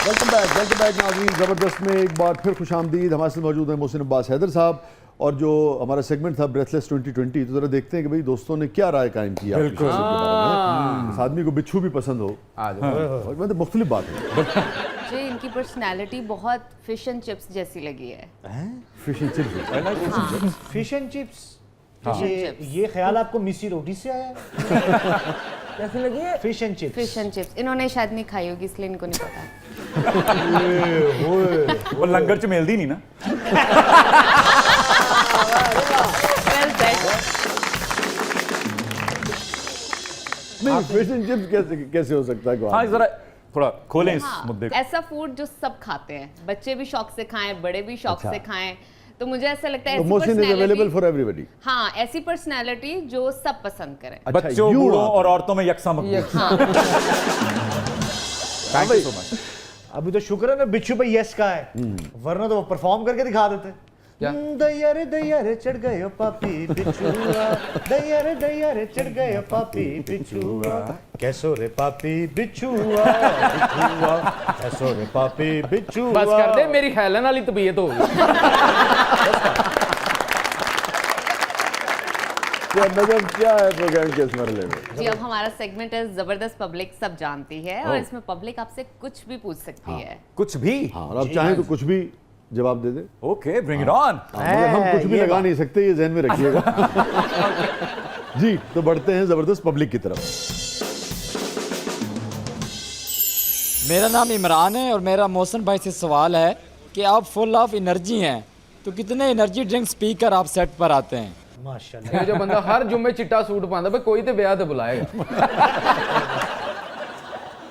Welcome back नाज़रीन। ज़बरदस्त में एक बार फिर खुशामदीद। हमारे साथ मौजूद हैं मोहसिन अब्बास हैदर साहब, और जो हमारा सेगमेंट था ब्रेथलेस 2020, तो ज़रा देखते हैं कि भाई दोस्तों ने क्या राय कायम की आपकी शख्सियत के बारे में। इस आदमी को बिच्छू भी पसंद हो, मतलब मुख्तलिफ बात है। मुझे इनकी पर्सनालिटी बहुत फिश एंड चिप्स जैसी लगी है। Fish and chips, fish and chips. ये ख्याल आपको मिस्सी रोटी से आया है? कैसी लगी है? Fish and chips. Fish and chips इन्होंने शायद नहीं खाई होगी, इसलिए इनको नहीं पता। वो लंगर च मिलती नहीं ना। Well said. नहीं, फिश एंड चिप्स कैसे हो सकता है? हाँ, जरा थोड़ा खोलें इस हाँ, मुद्दे को। ऐसा फूड जो सब खाते हैं, बच्चे भी शौक से खाएं, बड़े भी शौक अच्छा। से खाएं, तो मुझे ऐसा लगता है ऐसी Mohsin is available for everybody. हाँ, ऐसी पर्सनालिटी जो सब पसंद करें। बच्चों, बूढ़ों और औरतों में यकसा मकबूल। हाँ, थैंक यू सो मच। अभी तो शुक्र है ना बिच्छू भाई यस का है, वरना तो वो परफॉर्म करके दिखा देते। दैया रे चढ़ गए पापी बिच्छुआ, दैया रे चढ़ गए पापी बिच्छुआ, कैसो रे पापी बिच्छुआ, कैसो रे पापी बिच्छुआ। बस कर दे, मेरी ख्यालन वाली तबीयत हो गई। मतलब क्या है प्रोग्राम के इस मरले में? जी, अब हमारा सेगमेंट है जबरदस्त पब्लिक सब जानती है, और इसमें पब्लिक आपसे कुछ भी पूछ सकती है। कुछ भी? हाँ, और आप चाहें तो कुछ भी जवाब दे दे। Okay, bring it on. मगर हम कुछ भी लगा नहीं सकते, ये ज़हन में रखिएगा। जी, तो बढ़ते हैं जबरदस्त पब्लिक की तरफ। मेरा नाम इमरान है और मेरा मोहसिन भाई से सवाल है कि आप फुल ऑफ एनर्जी हैं, तो कितने एनर्जी ड्रिंक्स पीकर आप सेट पर आते हैं? माशाल्लाह। ये जो बंदा हर जुम्मे चिट्टा सूट पाता भाई, कोई तो ब्याह तो बुलाएगा।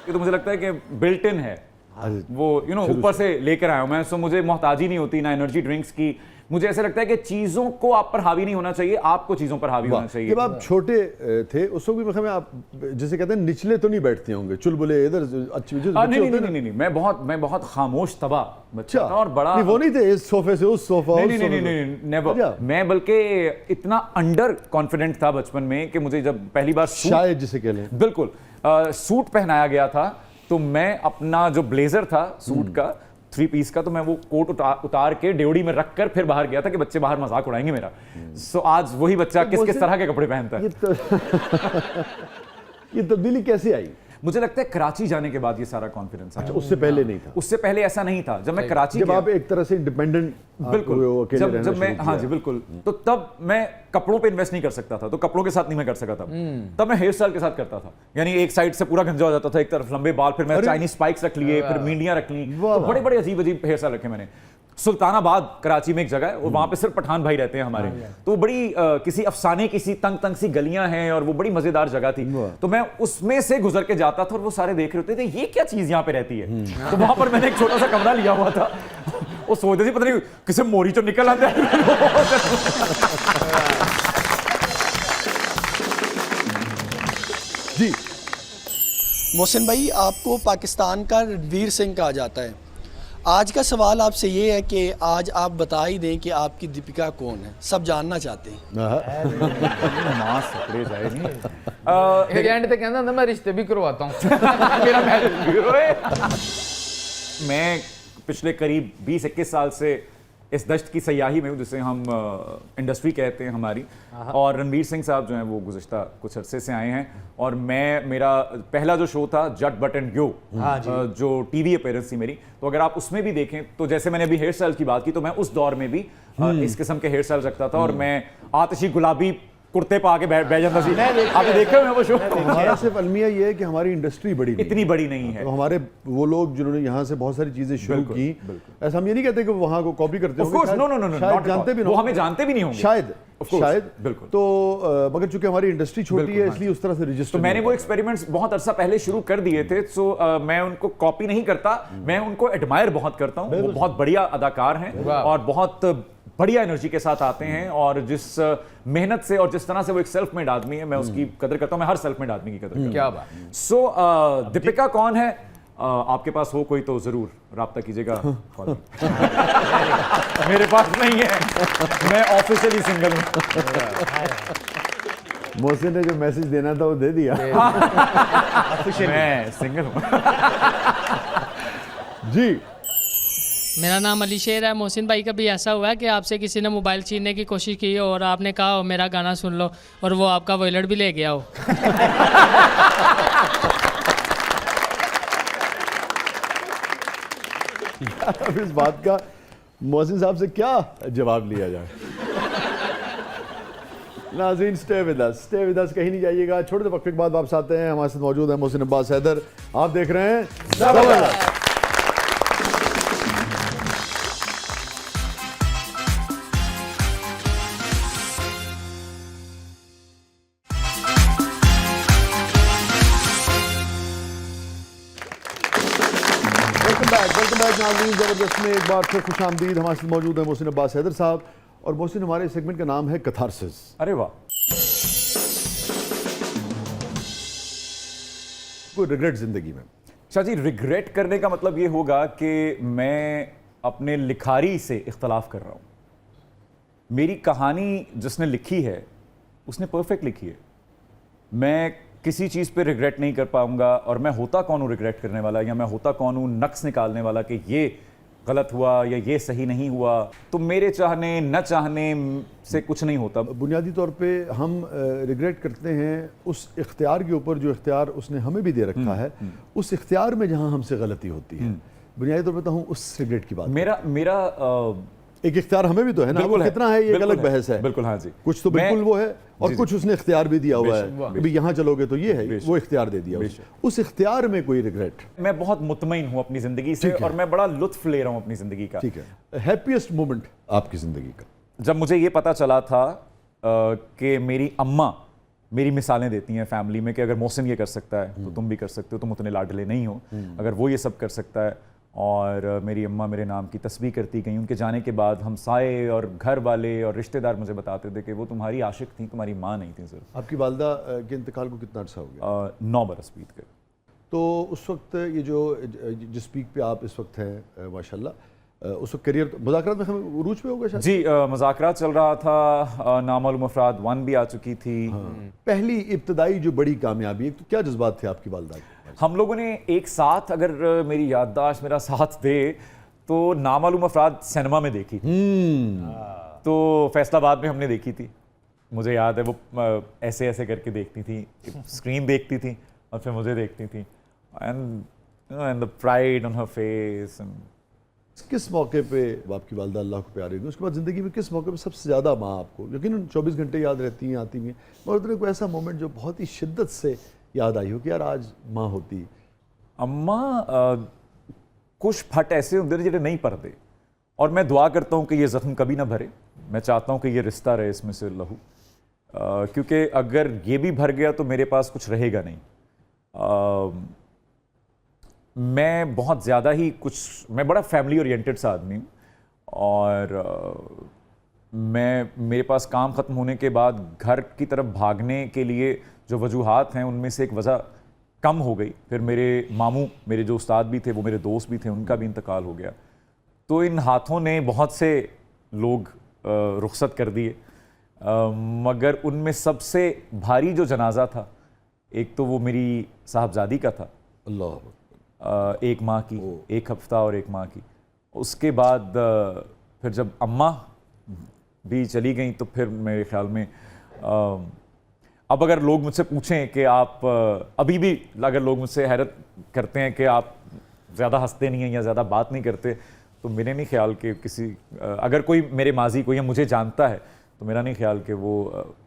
ये तो मुझे लगता है कि बिल्ट इन है वो, ऊपर से लेकर आया हूं मैं, सो मुझे मोहताजी नहीं होती ना एनर्जी ड्रिंक्स की। मुझे ऐसा लगता है कि चीजों को आप पर हावी नहीं होना चाहिए, आपको चीजों पर हावी होना चाहिए। जब आप छोटे थे उस वक्त भी मतलब आप जैसे कहते हैं निचले तो नहीं बैठते होंगे, चुलबुले इधर अच्छी नहीं, मैं बहुत खामोश तबाह बच्चा था, और बड़ा नहीं, वो नहीं थे इस सोफे से उस सोफा। नहीं, नेवर। मैं बल्कि इतना अंडर कॉन्फिडेंट था बचपन में कि मुझे जब पहली बार शायद जिसे कह लें, बिल्कुल सूट पहनाया गया था, तो मैं अपना जो ब्लेजर था सूट का 3 पीस का, तो मैं वो कोट उतार के ड्योढ़ी में रख कर फिर बाहर गया था कि बच्चे बाहर मजाक उड़ाएंगे मेरा। सो आज वही बच्चा किस किस तरह के कपड़े पहनता है। ये तब्दीली कैसे आई? मुझे लगता है कराची जाने के बाद ये सारा कॉन्फिडेंस आया। उससे पहले नहीं था? उससे पहले ऐसा नहीं था। जब मैं कराची जब आप एक तरह से इंडिपेंडेंट, बिल्कुल, जब मैं, हाँ जी बिल्कुल, तो तब मैं कपड़ों पे इन्वेस्ट नहीं कर सकता था, तो कपड़ों के साथ नहीं मैं कर सका था। तब मैं हेयर स्टाइल के साथ करता था, यानी एक साइड से पूरा गंजा हो जाता था, एक तरफ लंबे बाल, फिर मैं चाइनीज स्पाइक्स रख लिए, फिर मींडियां रख ली, तो बड़े बड़े अजीब अजीब हेयर स्टाइल रखे मैंने। सुल्तानाबाद कराची में एक जगह है, और वहां पे सिर्फ पठान भाई रहते हैं हमारे, तो वो बड़ी किसी अफसाने की सी तंग सी गलियां हैं, और वो बड़ी मजेदार जगह थी। तो मैं उसमें से गुजर के जाता था, और वो सारे देख रहे होते थे ये क्या चीज यहाँ पे रहती है। तो वहां पर मैंने एक छोटा सा कमरा लिया हुआ था, वो सोचते थे पता नहीं किसी मोरी चो निकल आते हैं। जी मोहसिन भाई, आपको पाकिस्तान का रणवीर सिंह कहा जाता है। आज का सवाल आपसे ये है कि आज आप बता ही दें कि आपकी दीपिका कौन है, सब जानना चाहते हैं। एजेंट तो कहता मैं रिश्ते भी करवाता हूँ। मेरा मैरिज भी होए। मैं पिछले करीब 20-21 साल से इस दश्त की सयाही में हूँ, जिसे हम इंडस्ट्री कहते हैं हमारी, और रणवीर सिंह साहब जो हैं वो गुज़श्ता कुछ अरसे से आए हैं, और मेरा पहला जो शो था जट बट एंड गो, जो टीवी अपीयरेंस थी मेरी, तो अगर आप उसमें भी देखें तो जैसे मैंने अभी हेयर स्टाइल की बात की, तो मैं उस दौर में भी इस किस्म के हेयर स्टाइल रखता था, और मैं आतिशी गुलाबी कुर्ते पा के बैठ जाता सी। आपने देखा है वो शो? हमारा सिर्फ अलमिया ये है कि हमारी इंडस्ट्री बड़ी नहीं, इतनी बड़ी नहीं है। तो हमारे वो लोग जिन्होंने यहाँ से बहुत सारी चीजें शुरू की, ऐसा हम ये नहीं कहते कि वहाँ को कॉपी करते होंगे, जानते भी, वो हमें जानते भी नहीं होंगे शायद, बिल्कुल। तो मगर चूंकि हमारी इंडस्ट्री छोटी है, इसलिए उस तरह से रजिस्टर। तो मैंने वो एक्सपेरिमेंट्स बहुत अरसा पहले शुरू कर दिए थे, सो मैं उनको कॉपी नहीं करता, मैं उनको एडमायर बहुत करता हूँ। वो बहुत बढ़िया अदाकार हैं, और बहुत बढ़िया एनर्जी के साथ आते हैं, और जिस मेहनत से और जिस तरह से वो एक सेल्फ मेड आदमी है, मैं उसकी कदर करता हूँ। मैं हर सेल्फ मेड आदमी की कदर करता हूँ। क्या बात। सो दीपिका कौन है? आपके पास हो कोई तो जरूर राब्ता कीजिएगा। मेरे पास नहीं है, मैं ऑफिशियली सिंगल हूँ। मोहसिन ने जो मैसेज देना था वो दे दिया। मैं सिंगल हूँ। जी मेरा नाम अली शेर है। मोहसिन भाई, कभी ऐसा हुआ है कि आपसे किसी ने मोबाइल छीनने की कोशिश की हो और आपने कहा हो मेरा गाना सुन लो और वो आपका वॉलेट भी ले गया हो? अब इस बात का मोहसिन साहब से क्या जवाब लिया जाए। नाज़रीन स्टे विद अस, कहीं नहीं जाइएगा। छोटे से वक्फे के बाद वापस आते हैं। हमारे साथ मौजूद है मोहसिन अब्बास हैदर। आप देख रहे हैं जबरदस्त। वेलकम बैक नाज़रीन, जबरदस्त में एक बार फिर खुशामदीद। हमारे साथ मौजूद है मोहसिन अब्बास हैदर साहब। और मोहसिन, हमारे सेगमेंट का नाम है कैथारसिस। अरे वाह। कोई रिग्रेट जिंदगी में? शाह जी, रिग्रेट करने का मतलब ये होगा कि मैं अपने लिखारी से इख्तलाफ कर रहा हूँ। मेरी कहानी जिसने लिखी है उसने परफेक्ट लिखी है। मैं किसी चीज़ पे रिग्रेट नहीं कर पाऊंगा। और मैं होता कौन हूँ रिग्रेट करने वाला, या मैं होता कौन हूँ नक्स निकालने वाला कि ये गलत हुआ या ये सही नहीं हुआ। तो मेरे चाहने न चाहने से कुछ नहीं होता। बुनियादी तौर पे हम रिग्रेट करते हैं उस इख्तियार के ऊपर जो इख्तियार उसने हमें भी दे रखा है, उस इख्तियार में जहाँ हमसे गलती होती है। बुनियादी तौर पे तो हूँ उस रिग्रेट की बात। मेरा एक इख्तियार हमें भी तो है ना, बिल्कुल वो है, कितना है ये एक अलग बहस है। बिल्कुल, हाँ जी। कुछ तो बिल्कुल वो है और जी, कुछ उसने इख्तियार भी दिया हुआ है, बेशक। अभी यहाँ चलोगे तो ये है, वो इख्तियार दे दिया। उस इख्तियार में कोई रिग्रेट? मैं बहुत मुतमईन हूँ अपनी जिंदगी से और मैं बड़ा लुत्फ ले रहा हूँ अपनी जिंदगी का। ठीक है। हैप्पीएस्ट मोमेंट आपकी जिंदगी का? जब मुझे ये पता चला था कि मेरी अम्मा मेरी मिसालें देती हैं फैमिली में कि अगर मोहसिन ये कर सकता है तो तुम भी कर सकते हो, तुम उतने लाडले नहीं हो। अगर वो ये सब कर सकता है, और मेरी अम्मा मेरे नाम की तस्बीह करती गई। उनके जाने के बाद हमसाए और घर वाले और रिश्तेदार मुझे बताते थे कि वो तुम्हारी आशिक थी, तुम्हारी माँ नहीं थी सिर्फ। आपकी वालदा के इंतकाल को कितना अर्सा हो गया? 9 बरस बीत गए। तो उस वक्त ये जो जिस पीक पे आप इस वक्त हैं माशाल्लाह, उस वक्त करियर मुज़ाकरात में हम उरूज पे होगा शायद? जी, मुज़ाकरात चल रहा था। नामालूम अफराद 1 भी आ चुकी थी। पहली इब्तदाई जो बड़ी कामयाबी, तो क्या जज्बात थे आपकी वालदा के? हम लोगों ने एक साथ, अगर मेरी याददाश्त मेरा साथ दे, तो नामालूम अफराद सिनेमा में देखी थी। तो फैसलाबाद में हमने देखी थी। मुझे याद है वो ऐसे ऐसे करके देखती थी, स्क्रीन देखती थी और फिर मुझे देखती थी। And the pride on her face. किस मौके पे आपकी वालदा अल्लाह को प्यारी हुई? उसके बाद ज़िंदगी में किस मौके पे सबसे ज़्यादा माँ आपको, यकीनन 24 घंटे याद रहती हैं, आती हैं, मगर उतने कोई ऐसा मोमेंट जो बहुत ही शिद्दत से याद आई हो कि यार आज माँ होती? अम्मा कुछ फट ऐसे होंगे जिन्हें नहीं पढ़ते, और मैं दुआ करता हूँ कि ये ज़ख्म कभी ना भरे। मैं चाहता हूँ कि ये रिश्ता रहे इसमें से लहू, क्योंकि अगर ये भी भर गया तो मेरे पास कुछ रहेगा नहीं। मैं बहुत ज़्यादा ही मैं बड़ा फैमिली ओरिएंटेड सा आदमी हूँ, और मेरे पास काम ख़त्म होने के बाद घर की तरफ भागने के लिए जो वजूहात हैं उनमें से एक वजह कम हो गई। फिर मेरे मामू, मेरे जो उस्ताद भी थे, वो मेरे दोस्त भी थे, उनका भी इंतकाल हो गया। तो इन हाथों ने बहुत से लोग रुखसत कर दिए, मगर उनमें सबसे भारी जो जनाजा था, एक तो वो मेरी साहबजादी का था, अल्लाह, एक माह की, एक हफ्ता और एक माह की। उसके बाद फिर जब अम्मा भी चली गई तो फिर मेरे ख्याल में अब अगर लोग मुझसे पूछें कि आप अभी भी, अगर लोग मुझसे हैरत करते हैं कि आप ज़्यादा हंसते नहीं हैं या ज़्यादा बात नहीं करते, तो मेरे नहीं ख्याल कि किसी, अगर कोई मेरे माजी को या मुझे जानता है तो मेरा नहीं ख्याल कि वो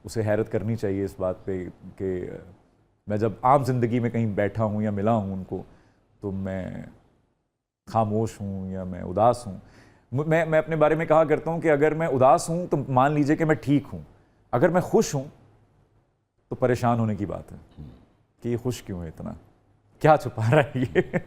उसे हैरत करनी चाहिए इस बात पे कि मैं जब आम जिंदगी में कहीं बैठा हूँ या मिला हूँ उनको तो मैं खामोश हूँ या मैं उदास हूँ। मैं अपने बारे में कहा करता हूँ कि अगर मैं उदास हूँ तो मान लीजिए कि मैं ठीक हूँ, अगर मैं खुश हूँ तो परेशान होने की बात है कि ये खुश क्यों है, इतना क्या छुपा रहा है ये।